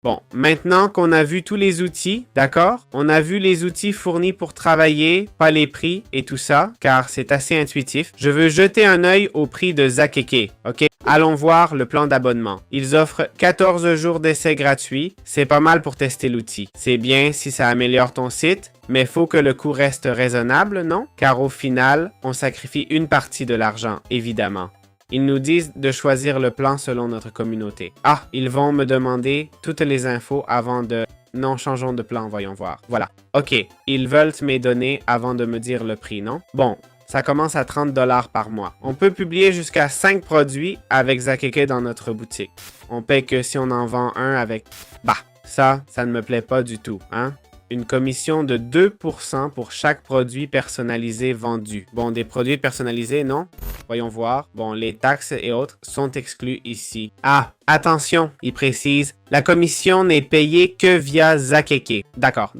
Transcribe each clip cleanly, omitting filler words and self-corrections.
Bon, maintenant qu'on a vu tous les outils, d'accord? On a vu les outils fournis pour travailler, pas les prix et tout ça, car c'est assez intuitif. Je veux jeter un œil au prix de Zakeke, ok? Allons voir le plan d'abonnement. Ils offrent 14 jours d'essai gratuit. C'est pas mal pour tester l'outil. C'est bien si ça améliore ton site, mais faut que le coût reste raisonnable, non? Car au final, on sacrifie une partie de l'argent, évidemment. Ils nous disent de choisir le plan selon notre communauté. Ah, ils vont me demander toutes les infos avant de... Non, changeons de plan, voyons voir. Voilà. OK, ils veulent mes données avant de me dire le prix, non? Bon, ça commence à 30 $ par mois. On peut publier jusqu'à 5 produits avec Zakeke dans notre boutique. On paye que si on en vend un avec... Bah, ça ne me plaît pas du tout, hein? Une commission de 2% pour chaque produit personnalisé vendu. Bon, des produits personnalisés, non? Voyons voir. Bon, les taxes et autres sont exclus ici. Ah, attention, il précise, la commission n'est payée que via Zakeke. D'accord.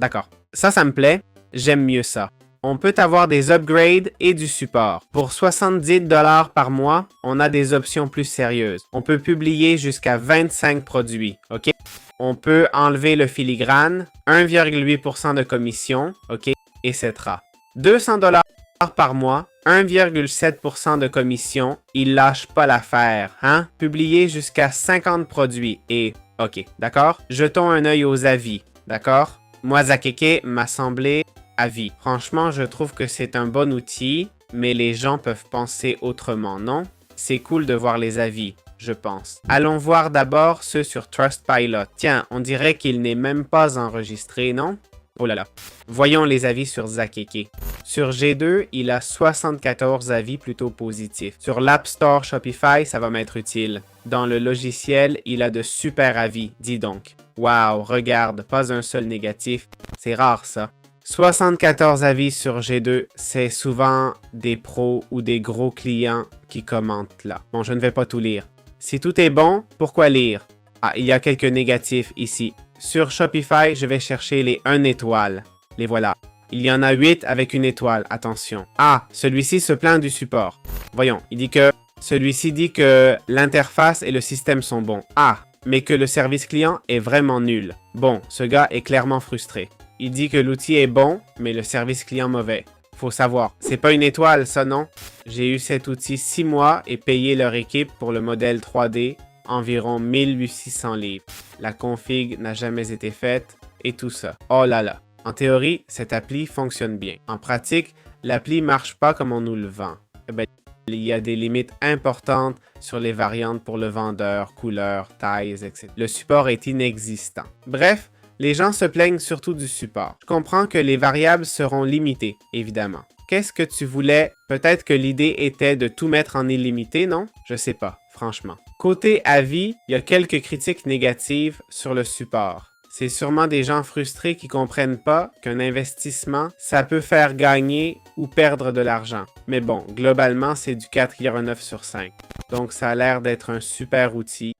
Ça me plaît. J'aime mieux ça. On peut avoir des upgrades et du support. Pour 70 $ par mois, on a des options plus sérieuses. On peut publier jusqu'à 25 produits, ok? On peut enlever le filigrane, 1,8% de commission, ok, etc. 200 $ par mois, 1,7% de commission, il lâche pas l'affaire, hein? Publier jusqu'à 50 produits et, ok, d'accord? Jetons un œil aux avis, d'accord? Moi, Zakeke m'a semblé avis. Franchement, je trouve que c'est un bon outil, mais les gens peuvent penser autrement, non? C'est cool de voir les avis, je pense. Allons voir d'abord ceux sur Trustpilot. Tiens, on dirait qu'il n'est même pas enregistré, non? Oh là là. Voyons les avis sur Zakeke. Sur G2, il a 74 avis plutôt positifs. Sur l'App Store Shopify, ça va m'être utile. Dans le logiciel, il a de super avis, dis donc. Waouh, regarde, pas un seul négatif. C'est rare ça. 74 avis sur G2, c'est souvent des pros ou des gros clients qui commentent là. Bon, je ne vais pas tout lire. Si tout est bon, pourquoi lire? Ah, il y a quelques négatifs ici. Sur Shopify, je vais chercher les 1 étoile. Les voilà. Il y en a 8 avec une étoile, attention. Ah, celui-ci se plaint du support. Voyons, celui-ci dit que l'interface et le système sont bons. Ah, mais que le service client est vraiment nul. Bon, ce gars est clairement frustré. Il dit que l'outil est bon, mais le service client mauvais. Faut savoir, c'est pas une étoile ça, non? J'ai eu cet outil 6 mois et payé leur équipe pour le modèle 3D, environ 1800 livres. La config n'a jamais été faite et tout ça. Oh là là. En théorie, cette appli fonctionne bien. En pratique, l'appli marche pas comme on nous le vend. Eh ben, il y a des limites importantes sur les variantes pour le vendeur, couleurs, tailles, etc. Le support est inexistant. Bref, les gens se plaignent surtout du support. Je comprends que les variables seront limitées, évidemment. Qu'est-ce que tu voulais? Peut-être que l'idée était de tout mettre en illimité, non? Je sais pas, franchement. Côté avis, il y a quelques critiques négatives sur le support. C'est sûrement des gens frustrés qui comprennent pas qu'un investissement, ça peut faire gagner ou perdre de l'argent. Mais bon, globalement, c'est du 4,9 sur 5. Donc ça a l'air d'être un super outil.